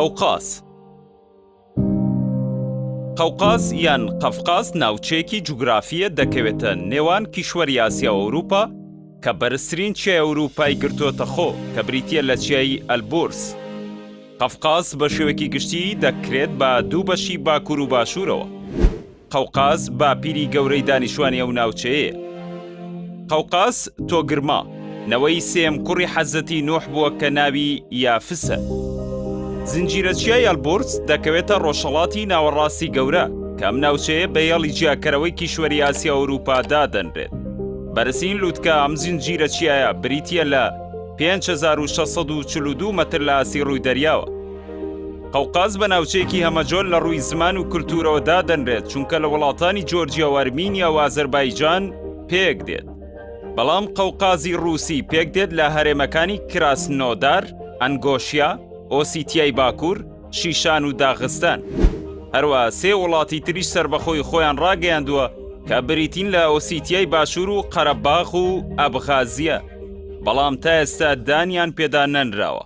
قەوقاس قەوقاس یان قەفقاس ناوچەیەکی جوگرافیە دەکەوێتە نێوان کیشوەری ئاسیا و ئەوروپا کە بەرزترین چیای ئەوروپای گرتوۆتە خۆ کە بریتیە لە چیای ئەلبۆرس. قەفقاس بە شێوەیەکی گشتی دەکرێت بە دوو بەشی باکوور و باشوورەوە. قەوقاس باپیری گەورەی دانیشتوانی ئەو ناوچەیە. قەوقاس تۆگرما نەوەی سێم کوڕی حەزەتی نوح بووە کە ناوی یافسە. زنجیرە چیای ئەلبۆرس دەکەوێتە ڕۆژهەڵاتی ناوەڕاستی گەورە کە ئەم ناوچەیە بە یەڵی جیاکەرەوەی کیشوەری ئاسیا و ئەوروپا دادەنرێت. بەرزترین لووتکە ئەم زنجیرە چیایە بریتیە لە 5642 مەتر لە ئاسی ڕووی دەریاوە. قەوقاس بە ناوچەیەکی هەمەجۆر لە ڕووی زمان و کولتورەوە دادەنرێت چونکە لە وڵاتانی جۆرجیا و ئەرمینیا و ئازەربایجان پێک دێت. بەڵام قەوقازی ڕووسی پێک دێت لە هەرێمەکانی کراسنۆدار، ئەنگۆشیا، ئۆسیتیای باکوور، شیشان و داغستان. هەروە سێ وڵاتی تریش سربەخۆی خۆیان ڕاگەیاندووە کە بریتین لە ئۆسیتیای باشوور و قەرەباغ و ئەبخازیە، بەڵام تا ئێستا دانیان پێدا نەنراوە.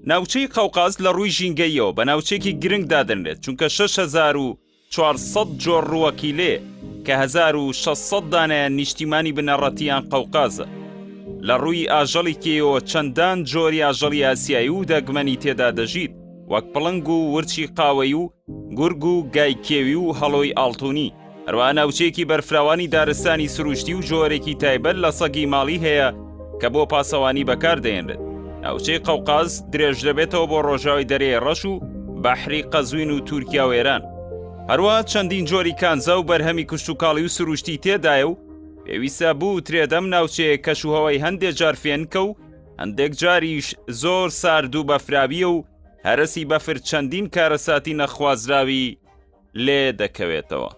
ناوچەی قەوقاس لە ڕووی ژینگەیەوە بە ناوچەیەکی گرنگ دادەنرێت چونکە 6400 جۆر ڕووەکی لێ کە 1600 دانایان نیشتیمانی بنەڕەتیان قەوقازە. لە ڕووی ئاژەڵی کێوە چەندان جۆری ئاژەڵی ئاسیایی و دەگمەنی تێدا دەژیت وەک پڵنگ و ورچی قاوەی و گورگ و گای کێوی و هەڵۆی ئاڵتونی. هەروە ناوچەیەکی بەرفراوانی دارستانی سروشتی و جۆرێکی تایبەت لە سەگی ماڵی هەیە کە بۆ پاسەوانی بەکاردێنرێت. ناوچەی قەوقاس درێژ دەبێتەوە بۆ ڕۆژاوی دەرەی ڕەش و بەحری قەزوین و تورکیا و ئێران. هەروە چەندین جۆری کانزە و بەرهەمی کشتوکاڵی و سروشتی تێدایە و پێویستە بوو ترێدەم ناوچەیە کەشوهەوای هەندێک جار فێنکە و هەندێک جاریش زۆر سارد و بەفراویە و هەرسی بەفر چەندین کارەساتی نەخوازراوی لێ دەکەوێتەوە.